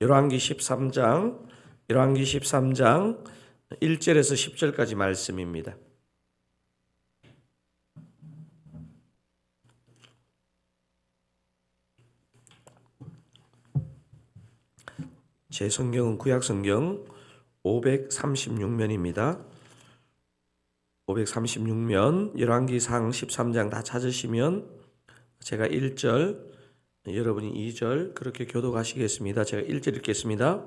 열왕기 13장 1절에서 10절까지 말씀입니다. 제 성경은 구약성경 536면입니다. 536면 열왕기상 13장 다 찾으시면 제가 1절, 여러분이 2절 그렇게 교독하시겠습니다. 제가 1절 읽겠습니다.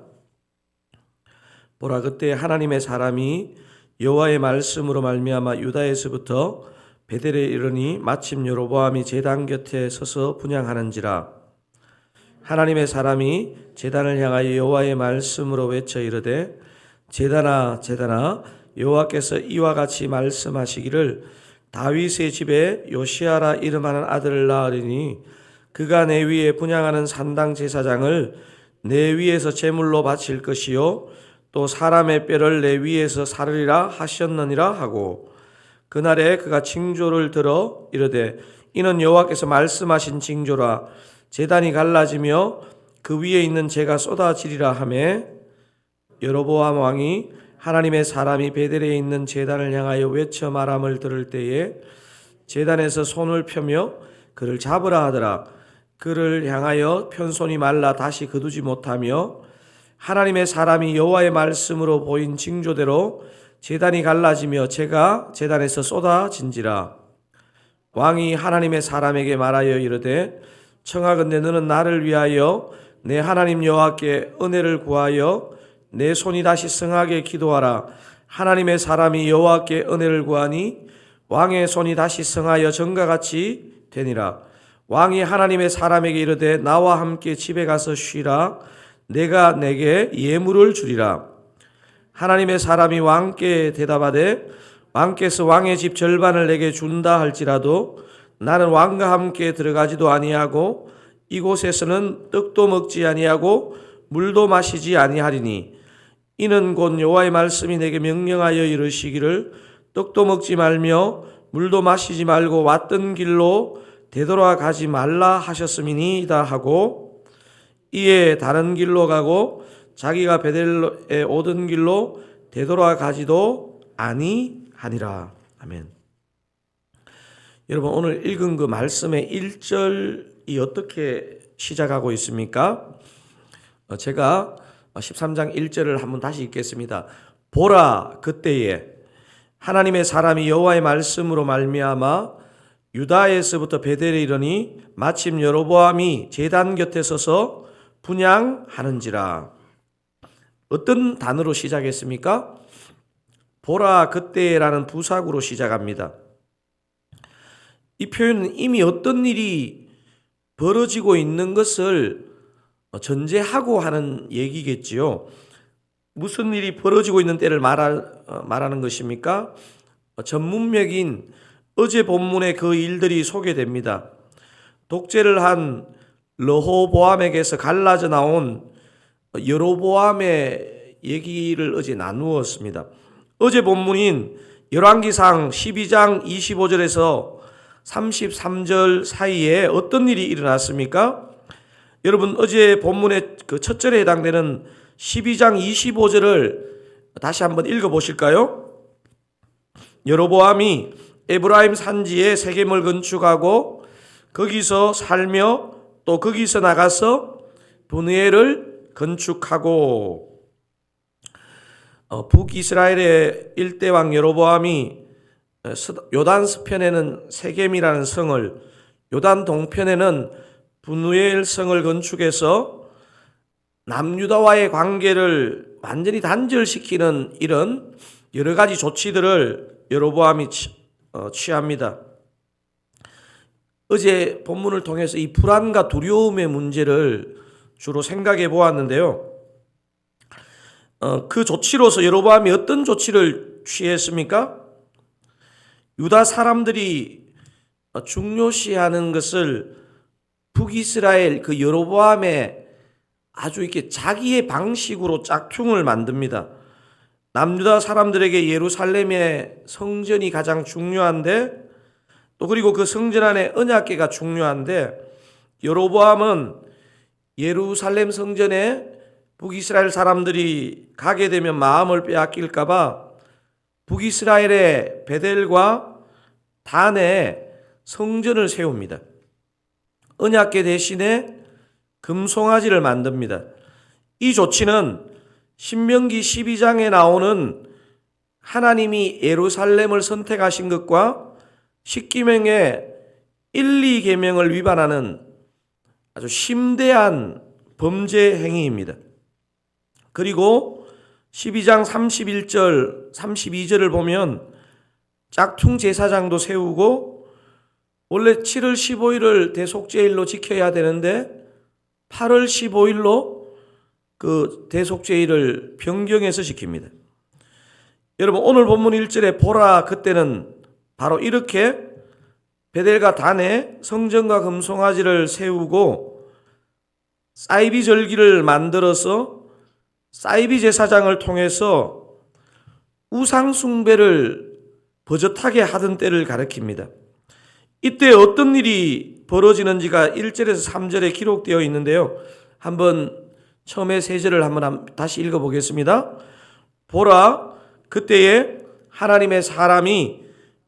보라, 그때 하나님의 사람이 여호와의 말씀으로 말미암아 유다에서부터 베델에 이르니 마침 여로보암이 제단 곁에 서서 분향하는지라. 하나님의 사람이 제단을 향하여 여호와의 말씀으로 외쳐 이르되, 제단아 제단아, 여호와께서 이와 같이 말씀하시기를, 다윗의 집에 요시아라 이름하는 아들을 낳으리니 그가 내 위에 분향하는 산당 제사장을 내 위에서 제물로 바칠 것이요 또 사람의 뼈를 내 위에서 사르리라 하셨느니라 하고, 그날에 그가 징조를 들어 이르되, 이는 여호와께서 말씀하신 징조라. 제단이 갈라지며 그 위에 있는 재가 쏟아지리라 하매, 여로보암 왕이 하나님의 사람이 베델에 있는 제단을 향하여 외쳐 말함을 들을 때에 제단에서 손을 펴며 그를 잡으라 하더라. 그를 향하여 편손이 말라 다시 거두지 못하며, 하나님의 사람이 여호와의 말씀으로 보인 징조대로 제단이 갈라지며 재가 제단에서 쏟아진지라. 왕이 하나님의 사람에게 말하여 이르되, 청하건대 너는 나를 위하여 내 하나님 여호와께 은혜를 구하여 내 손이 다시 성하게 기도하라. 하나님의 사람이 여호와께 은혜를 구하니 왕의 손이 다시 성하여 전과 같이 되니라. 왕이 하나님의 사람에게 이르되, 나와 함께 집에 가서 쉬라. 내가 내게 예물을 주리라. 하나님의 사람이 왕께 대답하되, 왕께서 왕의 집 절반을 내게 준다 할지라도 나는 왕과 함께 들어가지도 아니하고 이곳에서는 떡도 먹지 아니하고 물도 마시지 아니하리니, 이는 곧 여호와의 말씀이 내게 명령하여 이르시기를, 떡도 먹지 말며 물도 마시지 말고 왔던 길로 되돌아가지 말라 하셨음이니이다 하고, 이에 다른 길로 가고 자기가 베델에 오던 길로 되돌아가지도 아니하니라. 아멘. 여러분, 오늘 읽은 그 말씀의 1절이 어떻게 시작하고 있습니까? 제가 13장 1절을 한번 다시 읽겠습니다. 보라, 그때에 하나님의 사람이 여호와의 말씀으로 말미암아 유다에서부터 베델에 이르니 마침 여로보암이 제단 곁에 서서 분향하는지라. 어떤 단어로 시작했습니까? 보라, 그때라는 부사구로 시작합니다. 이 표현은 이미 어떤 일이 벌어지고 있는 것을 전제하고 하는 얘기겠지요. 무슨 일이 벌어지고 있는 때를 말하는 것입니까? 전문명인 어제 본문에 그 일들이 소개됩니다. 독재를 한 르호보암에게서 갈라져 나온 여로보암의 얘기를 어제 나누었습니다. 어제 본문인 열왕기상 12장 25절에서 33절 사이에 어떤 일이 일어났습니까? 여러분, 어제 본문의 그 첫 절에 해당되는 12장 25절을 다시 한번 읽어보실까요? 여로보암이 에브라임 산지에 세겜을 건축하고 거기서 살며 또 거기서 나가서 브느엘을 건축하고, 북이스라엘의 일대왕 여로보암이 요단 서편에는 세겜이라는 성을, 요단 동편에는 브느엘 성을 건축해서 남유다와의 관계를 완전히 단절시키는 이런 여러 가지 조치들을 여로보암이 취합니다. 어제 본문을 통해서 이 불안과 두려움의 문제를 주로 생각해 보았는데요. 그 조치로서 여로보암이 어떤 조치를 취했습니까? 유다 사람들이 중요시하는 것을 북이스라엘 그 여로보암의 아주 이렇게 자기의 방식으로 짝퉁을 만듭니다. 남유다 사람들에게 예루살렘의 성전이 가장 중요한데, 또 그리고 그 성전 안에 언약궤가 중요한데, 여로보암은 예루살렘 성전에 북이스라엘 사람들이 가게 되면 마음을 빼앗길까 봐 북이스라엘의 베델과 단에 성전을 세웁니다. 언약궤 대신에 금송아지를 만듭니다. 이 조치는 신명기 12장에 나오는 하나님이 예루살렘을 선택하신 것과 십계명의 1, 2계명을 위반하는 아주 심대한 범죄 행위입니다. 그리고 12장 31절, 32절을 보면 짝퉁 제사장도 세우고 원래 7월 15일을 대속죄일로 지켜야 되는데 8월 15일로 그 대속죄일을 변경해서 지킵니다. 여러분 오늘 본문 1절에 보라 그때는 바로 이렇게 베델과 단에 성전과 금송아지를 세우고 사이비 절기를 만들어서 사이비 제사장을 통해서 우상 숭배를 버젓하게 하던 때를 가리킵니다. 이때 어떤 일이 벌어지는지가 1절에서 3절에 기록되어 있는데요. 한번 처음에 3절을 한번 다시 읽어보겠습니다. 보라 그때에 하나님의 사람이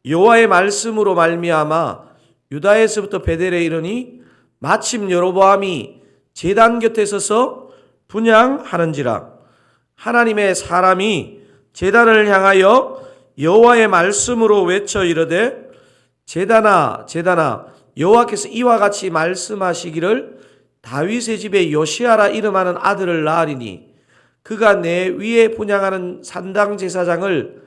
여호와의 말씀으로 말미암아 유다에서부터 베델에 이르니 마침 여로보암이 제단 곁에 서서 분향하는지라. 하나님의 사람이 제단을 향하여 여호와의 말씀으로 외쳐 이르되 제단아 제단아 여호와께서 이와 같이 말씀하시기를 다윗의 집에 요시아라 이름하는 아들을 낳으리니 그가 내 위에 분향하는 산당 제사장을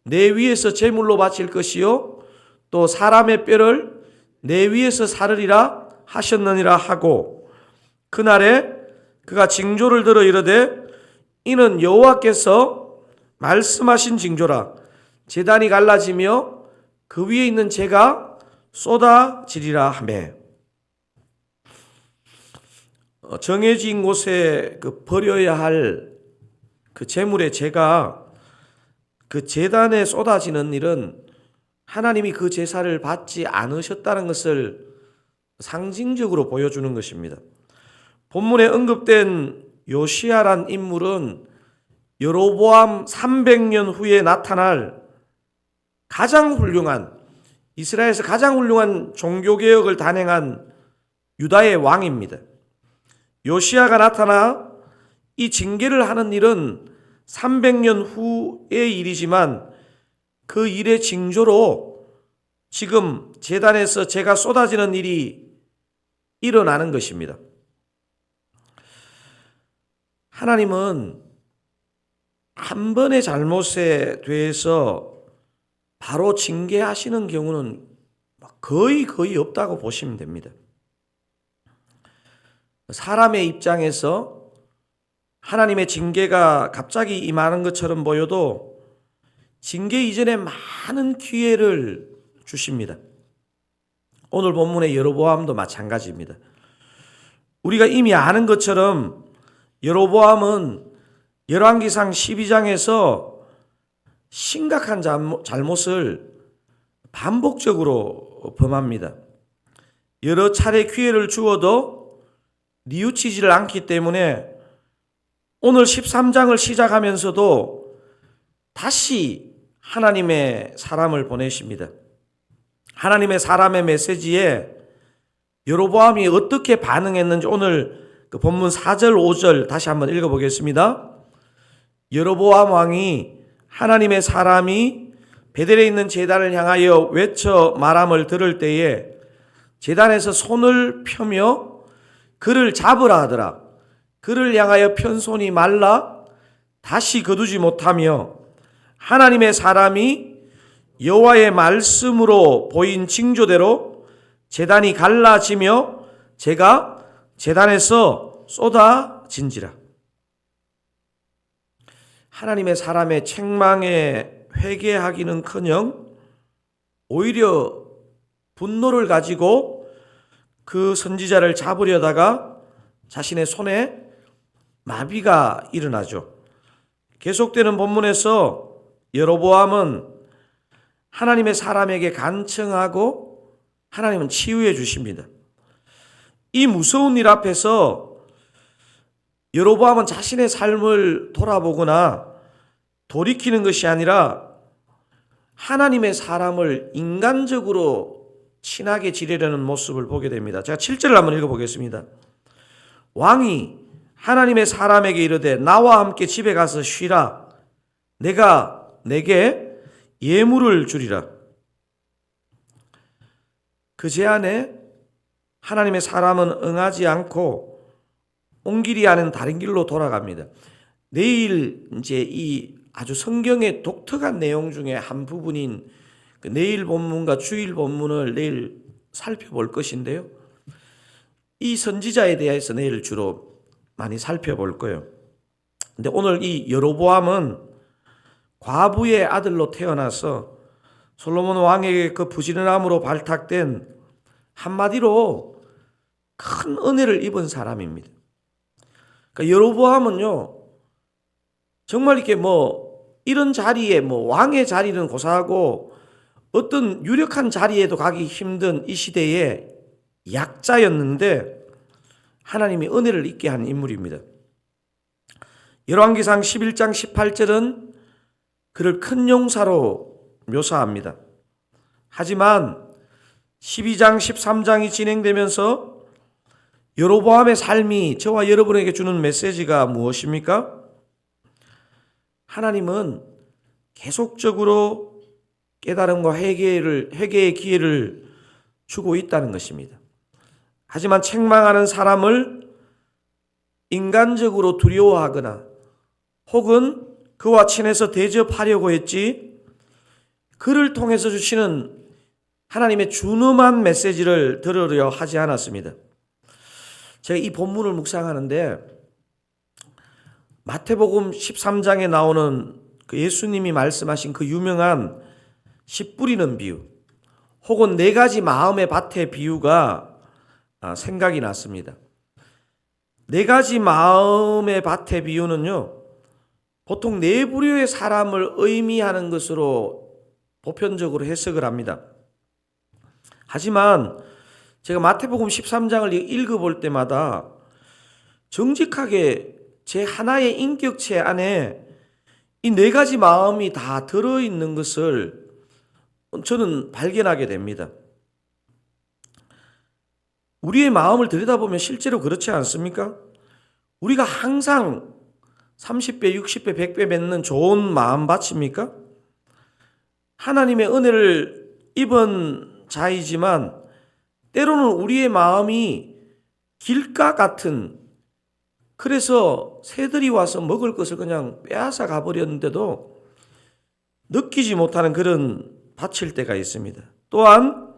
내 위에서 제물로 바칠 것이요 또 사람의 뼈를 내 위에서 사르리라 하셨느니라 하고 그날에 그가 징조를 들어 이르되 이는 여호와께서 말씀하신 징조라. 제단이 갈라지며 그 위에 있는 재가 쏟아지리라 하며 정해진 곳에 그 버려야 할 그 재물의 재가 그 제단에 쏟아지는 일은 하나님이 그 제사를 받지 않으셨다는 것을 상징적으로 보여주는 것입니다. 본문에 언급된 요시아란 인물은 여로보암 300년 후에 나타날 가장 훌륭한 이스라엘에서 가장 훌륭한 종교개혁을 단행한 유다의 왕입니다. 요시아가 나타나 이 징계를 하는 일은 300년 후의 일이지만 그 일의 징조로 지금 제단에서 재가 쏟아지는 일이 일어나는 것입니다. 하나님은 한 번의 잘못에 대해서 바로 징계하시는 경우는 거의 없다고 보시면 됩니다. 사람의 입장에서 하나님의 징계가 갑자기 임하는 것처럼 보여도 징계 이전에 많은 기회를 주십니다. 오늘 본문의 여로보암도 마찬가지입니다. 우리가 이미 아는 것처럼 여로보암은 열왕기상 12장에서 심각한 잘못을 반복적으로 범합니다. 여러 차례 기회를 주어도 뉘우치지를 않기 때문에 오늘 13장을 시작하면서도 다시 하나님의 사람을 보내십니다. 하나님의 사람의 메시지에 여로보암이 어떻게 반응했는지 오늘 그 본문 4절 5절 다시 한번 읽어보겠습니다. 여로보암 왕이 하나님의 사람이 베델에 있는 제단을 향하여 외쳐 말함을 들을 때에 제단에서 손을 펴며 그를 잡으라 하더라. 그를 향하여 편 손이 말라 다시 거두지 못하며 하나님의 사람이 여호와의 말씀으로 보인 징조대로 제단이 갈라지며 재가 제단에서 쏟아진지라. 하나님의 사람의 책망에 회개하기는커녕 오히려 분노를 가지고 그 선지자를 잡으려다가 자신의 손에 마비가 일어나죠. 계속되는 본문에서 여로보암은 하나님의 사람에게 간청하고 하나님은 치유해 주십니다. 이 무서운 일 앞에서 여로보암은 자신의 삶을 돌아보거나 돌이키는 것이 아니라 하나님의 사람을 인간적으로 친하게 지내려는 모습을 보게 됩니다. 제가 7절을 한번 읽어보겠습니다. 왕이 하나님의 사람에게 이르되 나와 함께 집에 가서 쉬라. 내가 내게 예물을 주리라. 그 제안에 하나님의 사람은 응하지 않고 온 길이 아닌 다른 길로 돌아갑니다. 내일 이제 이 아주 성경의 독특한 내용 중에 한 부분인 그 내일 본문과 주일 본문을 내일 살펴볼 것인데요. 이 선지자에 대해서 내일 주로 많이 살펴볼 거예요. 근데 오늘 이 여로보암은 과부의 아들로 태어나서 솔로몬 왕에게 그 부지런함으로 발탁된 한마디로 큰 은혜를 입은 사람입니다. 그러니까 여로보암은요, 정말 이렇게 이런 자리에 왕의 자리는 고사하고 어떤 유력한 자리에도 가기 힘든 이 시대에 약자였는데 하나님이 은혜를 입게 한 인물입니다. 열왕기상 11장 18절은 그를 큰 용사로 묘사합니다. 하지만 12장 13장이 진행되면서 여로보암의 삶이 저와 여러분에게 주는 메시지가 무엇입니까? 하나님은 계속적으로 깨달음과 회개의 기회를 주고 있다는 것입니다. 하지만 책망하는 사람을 인간적으로 두려워하거나 혹은 그와 친해서 대접하려고 했지 그를 통해서 주시는 하나님의 준엄한 메시지를 들으려 하지 않았습니다. 제가 이 본문을 묵상하는데 마태복음 13장에 나오는 그 예수님이 말씀하신 그 유명한 씨 뿌리는 비유 혹은 4가지 마음의 밭의 비유가 생각이 났습니다. 4가지 마음의 밭의 비유는요, 보통 4부류의 사람을 의미하는 것으로 보편적으로 해석을 합니다. 하지만 제가 마태복음 13장을 읽어볼 때마다 정직하게 제 하나의 인격체 안에 이 4가지 마음이 다 들어있는 것을 저는 발견하게 됩니다. 우리의 마음을 들여다보면 실제로 그렇지 않습니까? 우리가 항상 30배, 60배, 100배 맺는 좋은 마음밭입니까? 하나님의 은혜를 입은 자이지만 때로는 우리의 마음이 길가 같은, 그래서 새들이 와서 먹을 것을 그냥 빼앗아 가버렸는데도 느끼지 못하는 그런 밭일 때가 있습니다. 또한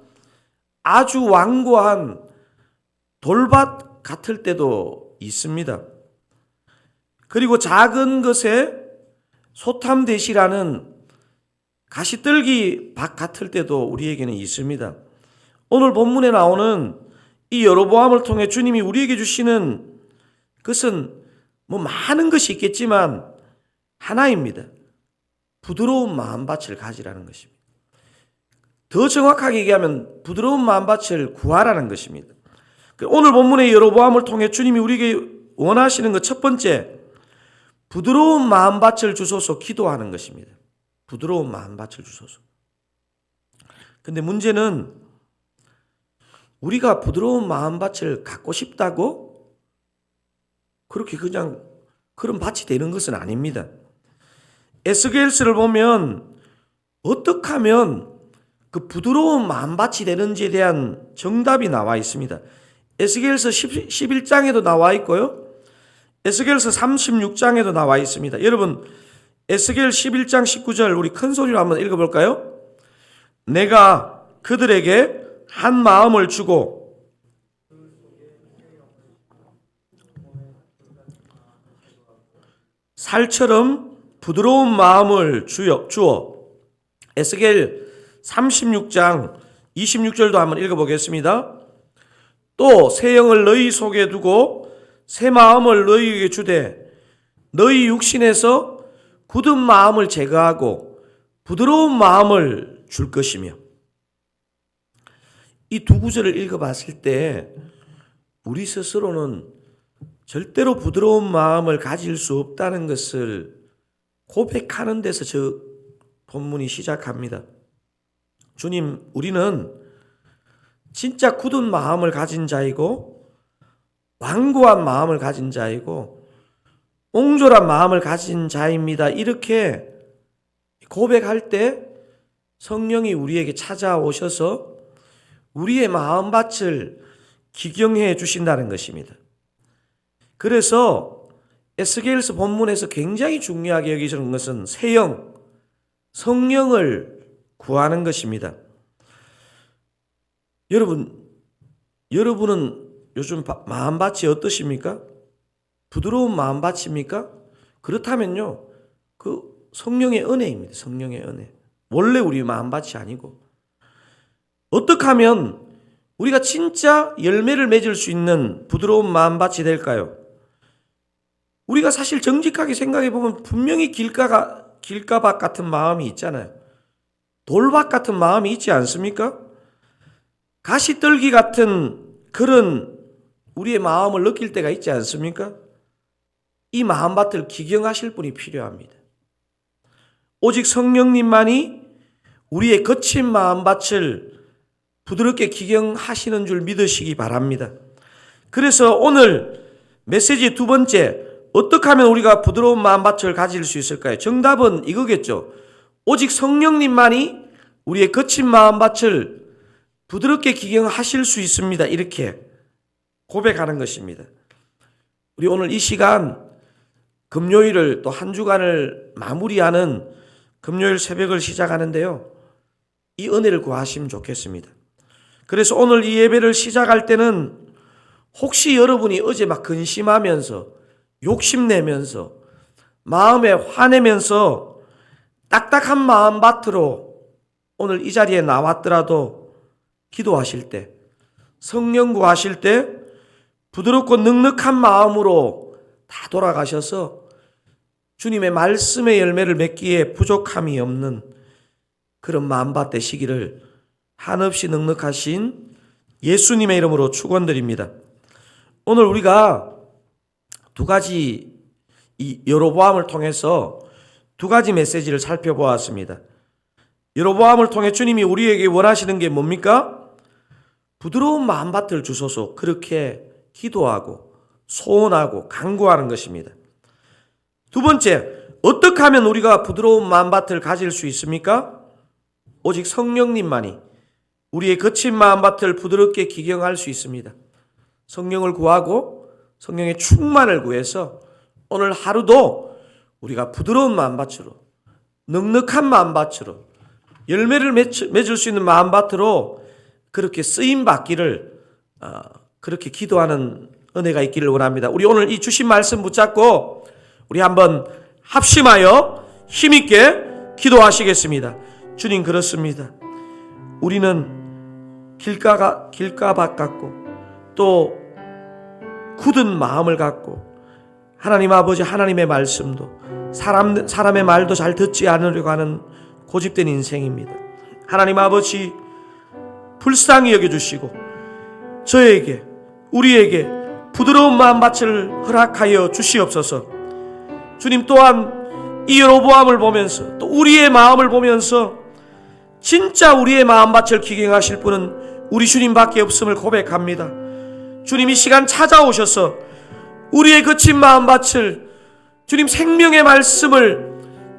아주 완고한 돌밭 같을 때도 있습니다. 그리고 작은 것에 소탐대시라는 가시떨기 밭 같을 때도 우리에게는 있습니다. 오늘 본문에 나오는 이 여로보암을 통해 주님이 우리에게 주시는 그것은 많은 것이 있겠지만 하나입니다. 부드러운 마음밭을 가지라는 것입니다. 더 정확하게 얘기하면 부드러운 마음밭을 구하라는 것입니다. 오늘 본문의 여로보암을 통해 주님이 우리에게 원하시는 것 첫 번째, 부드러운 마음밭을 주소서 기도하는 것입니다. 부드러운 마음밭을 주소서. 근데 문제는 우리가 부드러운 마음밭을 갖고 싶다고 그렇게 그냥 그런 밭이 되는 것은 아닙니다. 에스겔서를 보면 어떻게 하면 그 부드러운 마음밭이 되는지에 대한 정답이 나와 있습니다. 에스겔서 11장에도 나와 있고요. 에스겔서 36장에도 나와 있습니다. 여러분, 에스겔 11장 19절 우리 큰 소리로 한번 읽어볼까요? 내가 그들에게 한 마음을 주고 살처럼 부드러운 마음을 주어. 에스겔 36장 26절도 한번 읽어보겠습니다. 또 새 영을 너희 속에 두고 새 마음을 너희에게 주되 너희 육신에서 굳은 마음을 제거하고 부드러운 마음을 줄 것이며. 이 두 구절을 읽어봤을 때 우리 스스로는 절대로 부드러운 마음을 가질 수 없다는 것을 고백하는 데서 저 본문이 시작합니다. 주님, 우리는 진짜 굳은 마음을 가진 자이고 완고한 마음을 가진 자이고 옹졸한 마음을 가진 자입니다. 이렇게 고백할 때 성령이 우리에게 찾아오셔서 우리의 마음밭을 기경해 주신다는 것입니다. 그래서 에스겔서 본문에서 굉장히 중요하게 여기시는 것은 세영, 성령을 구하는 것입니다. 여러분은 요즘 마음밭이 어떠십니까? 부드러운 마음밭입니까? 그렇다면요, 그 성령의 은혜입니다. 성령의 은혜. 원래 우리 마음밭이 아니고 어떻게 하면 우리가 진짜 열매를 맺을 수 있는 부드러운 마음밭이 될까요? 우리가 사실 정직하게 생각해 보면 분명히 길가밭 같은 마음이 있잖아요. 돌밭 같은 마음이 있지 않습니까? 가시떨기 같은 그런 우리의 마음을 느낄 때가 있지 않습니까? 이 마음밭을 기경하실 분이 필요합니다. 오직 성령님만이 우리의 거친 마음밭을 부드럽게 기경하시는 줄 믿으시기 바랍니다. 그래서 오늘 메시지 두 번째, 어떻게 하면 우리가 부드러운 마음밭을 가질 수 있을까요? 정답은 이거겠죠. 오직 성령님만이 우리의 거친 마음밭을 부드럽게 기경하실 수 있습니다. 이렇게 고백하는 것입니다. 우리 오늘 이 시간 금요일을 또 한 주간을 마무리하는 금요일 새벽을 시작하는데요. 이 은혜를 구하시면 좋겠습니다. 그래서 오늘 이 예배를 시작할 때는 혹시 여러분이 어제 막 근심하면서 욕심내면서 마음에 화내면서 딱딱한 마음밭으로 오늘 이 자리에 나왔더라도 기도하실 때, 성령 구하실 때 부드럽고 넉넉한 마음으로 다 돌아가셔서 주님의 말씀의 열매를 맺기에 부족함이 없는 그런 마음밭 되시기를 한없이 넉넉하신 예수님의 이름으로 축원드립니다. 오늘 우리가 두 가지 이 여로보암을 통해서 두 가지 메시지를 살펴보았습니다. 여로보암을 통해 주님이 우리에게 원하시는 게 뭡니까? 부드러운 마음밭을 주소서, 그렇게 기도하고 소원하고 간구하는 것입니다. 두 번째, 어떻게 하면 우리가 부드러운 마음밭을 가질 수 있습니까? 오직 성령님만이 우리의 거친 마음밭을 부드럽게 기경할 수 있습니다. 성령을 구하고 성령의 충만을 구해서 오늘 하루도 우리가 부드러운 마음밭으로, 넉넉한 마음밭으로, 열매를 맺을 수 있는 마음밭으로 그렇게 쓰임받기를 그렇게 기도하는 은혜가 있기를 원합니다. 우리 오늘 이 주신 말씀 붙잡고 우리 한번 합심하여 힘있게 기도하시겠습니다. 주님, 그렇습니다. 우리는 길가밭 같고 또 굳은 마음을 갖고 하나님 아버지, 하나님의 말씀도 사람의 말도 잘 듣지 않으려고 하는 고집된 인생입니다. 하나님 아버지, 불쌍히 여겨주시고 저에게, 우리에게 부드러운 마음밭을 허락하여 주시옵소서. 주님, 또한 이 여로보암을 보면서 또 우리의 마음을 보면서 진짜 우리의 마음밭을 기경하실 분은 우리 주님밖에 없음을 고백합니다. 주님, 이 시간 찾아오셔서 우리의 거친 마음밭을, 주님 생명의 말씀을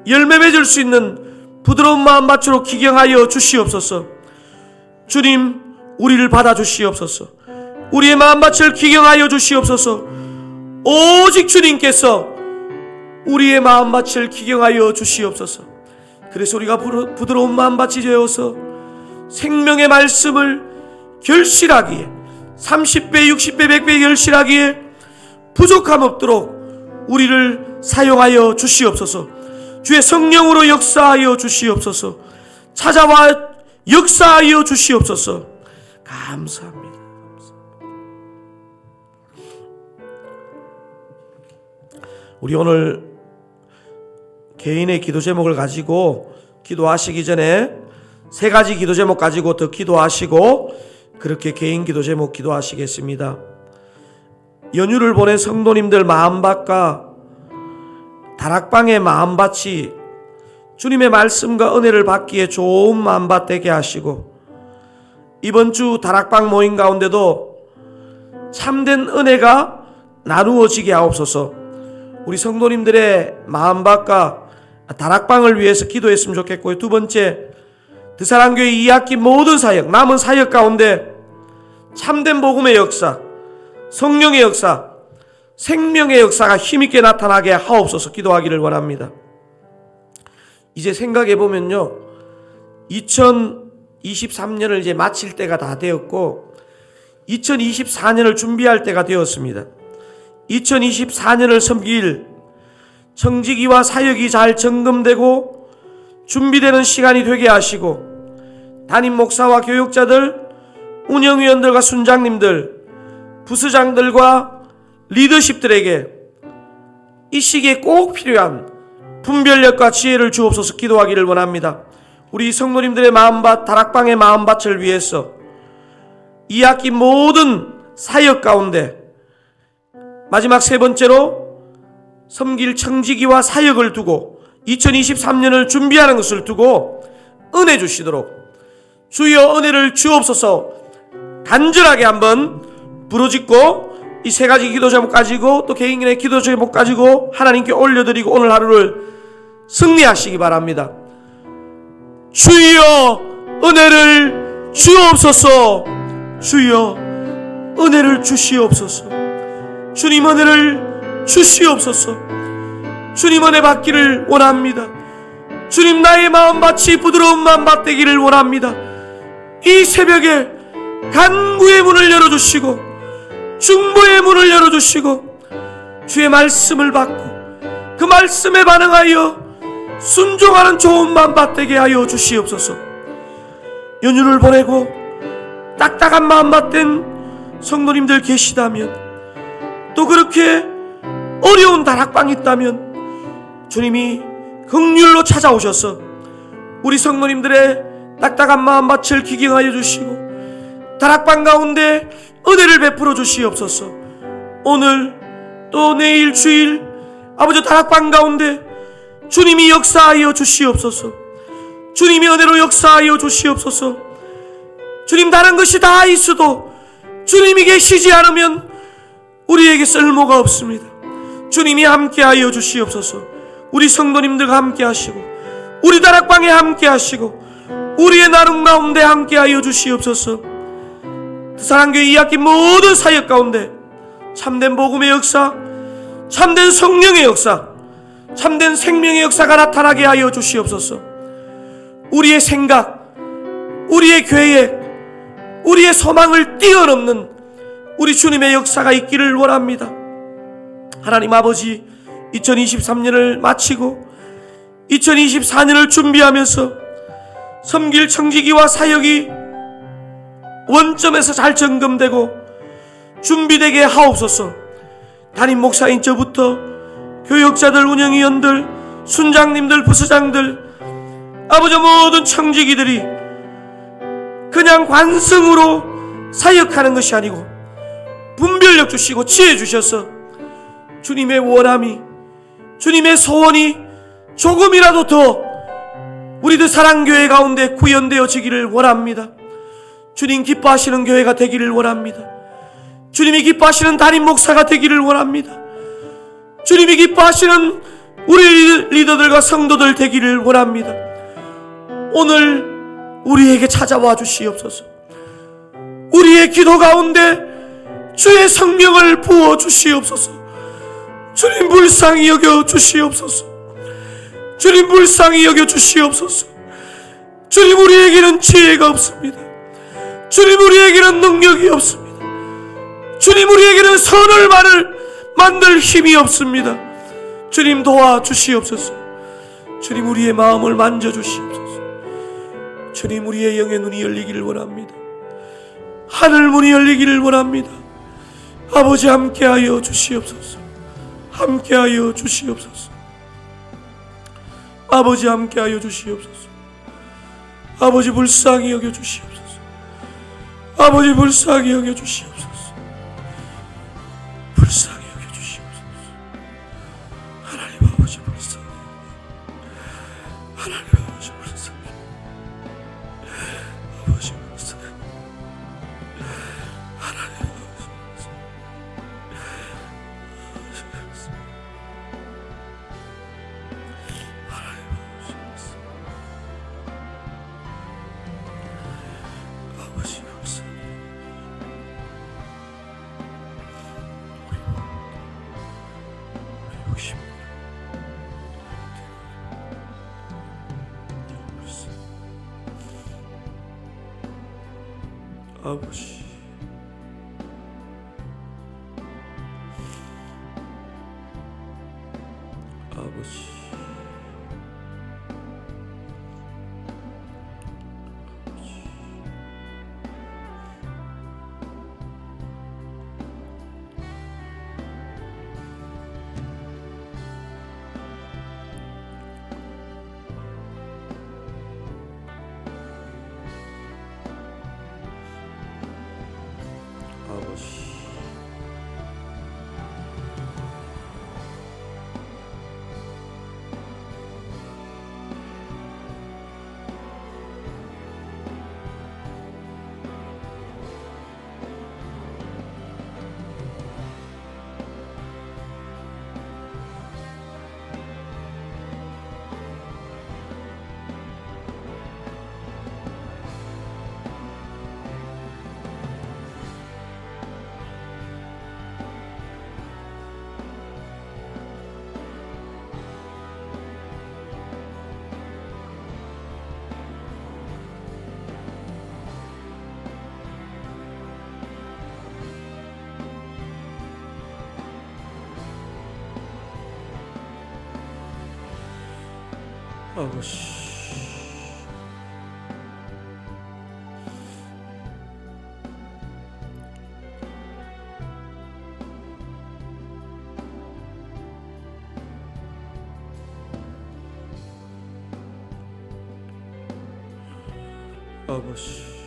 열매 맺을 수 있는 부드러운 마음밭으로 기경하여 주시옵소서. 주님, 우리를 받아주시옵소서. 우리의 마음밭을 기경하여 주시옵소서. 오직 주님께서 우리의 마음밭을 기경하여 주시옵소서. 그래서 우리가 부드러운 마음밭이 되어서 생명의 말씀을 결실하기에, 30배, 60배, 100배 결실하기에 부족함 없도록 우리를 사용하여 주시옵소서. 주의 성령으로 역사하여 주시옵소서. 찾아와 역사하여 주시옵소서. 감사합니다. 우리 오늘 개인의 기도 제목을 가지고 기도하시기 전에 세 가지 기도 제목 가지고 더 기도하시고 그렇게 개인 기도 제목 기도하시겠습니다. 연휴를 보낸 성도님들 마음밭과 다락방의 마음밭이 주님의 말씀과 은혜를 받기에 좋은 마음밭 되게 하시고, 이번 주 다락방 모임 가운데도 참된 은혜가 나누어지게 하옵소서. 우리 성도님들의 마음밭과 다락방을 위해서 기도했으면 좋겠고요. 두 번째, 드사랑교회 2학기 모든 사역, 남은 사역 가운데 참된 복음의 역사, 성령의 역사, 생명의 역사가 힘있게 나타나게 하옵소서 기도하기를 원합니다. 이제 생각해 보면요, 2023년을 이제 마칠 때가 다 되었고 2024년을 준비할 때가 되었습니다. 2024년을 섬길 청지기와 사역이 잘 점검되고 준비되는 시간이 되게 하시고, 담임 목사와 교육자들, 운영위원들과 순장님들, 부수장들과 리더십들에게 이 시기에 꼭 필요한 분별력과 지혜를 주옵소서 기도하기를 원합니다. 우리 성도님들의 마음밭, 다락방의 마음밭을 위해서 2학기 모든 사역 가운데 마지막 세 번째로 섬길 청지기와 사역을 두고 2023년을 준비하는 것을 두고 은혜 주시도록 주여 은혜를 주옵소서 간절하게 한번 부르짖고, 이 세 가지 기도 제목 가지고 또 개인의 기도 제목 가지고 하나님께 올려드리고 오늘 하루를 승리하시기 바랍니다. 주여 은혜를 주옵소서. 주여 은혜를 주시옵소서. 주님 은혜를 주시옵소서. 주님 은혜 받기를 원합니다. 주님 나의 마음밭이 부드러운 마음밭 되기를 원합니다. 이 새벽에 간구의 문을 열어주시고 중보의 문을 열어주시고 주의 말씀을 받고 그 말씀에 반응하여 순종하는 좋은 마음밭 되게 하여 주시옵소서. 연휴를 보내고 딱딱한 마음밭 된 성도님들 계시다면, 또 그렇게 어려운 다락방이 있다면 주님이 긍휼로 찾아오셔서 우리 성도님들의 딱딱한 마음밭을 기경하여 주시고 다락방 가운데 은혜를 베풀어 주시옵소서. 오늘 또 내일 주일 아버지 다락방 가운데 주님이 역사하여 주시옵소서. 주님이 은혜로 역사하여 주시옵소서. 주님 다른 것이 다 있어도 주님이 계시지 않으면 우리에게 쓸모가 없습니다. 주님이 함께하여 주시옵소서. 우리 성도님들과 함께하시고 우리 다락방에 함께하시고 우리의 나눔 가운데 함께하여 주시옵소서. 사랑교회 2학기 모든 사역 가운데 참된 복음의 역사, 참된 성령의 역사, 참된 생명의 역사가 나타나게 하여 주시옵소서. 우리의 생각, 우리의 계획, 우리의 소망을 뛰어넘는 우리 주님의 역사가 있기를 원합니다. 하나님 아버지, 2023년을 마치고 2024년을 준비하면서 섬길 청지기와 사역이 원점에서 잘 점검되고 준비되게 하옵소서. 담임 목사인 저부터 교역자들, 운영위원들, 순장님들, 부수장들, 아버지 모든 청지기들이 그냥 관성으로 사역하는 것이 아니고 분별력 주시고 지혜 주셔서 주님의 원함이, 주님의 소원이 조금이라도 더 우리들 사랑교회 가운데 구현되어지기를 원합니다. 주님 기뻐하시는 교회가 되기를 원합니다. 주님이 기뻐하시는 담임 목사가 되기를 원합니다. 주님이 기뻐하시는 우리 리더들과 성도들 되기를 원합니다. 오늘 우리에게 찾아와 주시옵소서. 우리의 기도 가운데 주의 성령을 부어 주시옵소서. 주님 불쌍히 여겨 주시옵소서. 주님 불쌍히 여겨 주시옵소서. 주님 우리에게는 지혜가 없습니다. 주님 우리에게는 능력이 없습니다. 주님 우리에게는 선을 만들 힘이 없습니다. 주님 도와주시옵소서. 주님 우리의 마음을 만져주시옵소서. 주님 우리의 영의 눈이 열리기를 원합니다. 하늘 문이 열리기를 원합니다. 아버지 함께하여 주시옵소서. 함께하여 주시옵소서. 아버지 함께하여 주시옵소서. 아버지 불쌍히 여겨 주시옵소서. 아버지 불쌍히 여겨 주시옵소서. 하나님 아버지 불쌍히, 하나님 아버지 불쌍히, 아버지 불쌍히, 하나님 아버지 불쌍히, 아버지 불쌍히, 하나님 아버지 불쌍히, 아버지 불쌍히, 우리 욕심 아버지, 아버지, 아버지, 아버지, 아버지.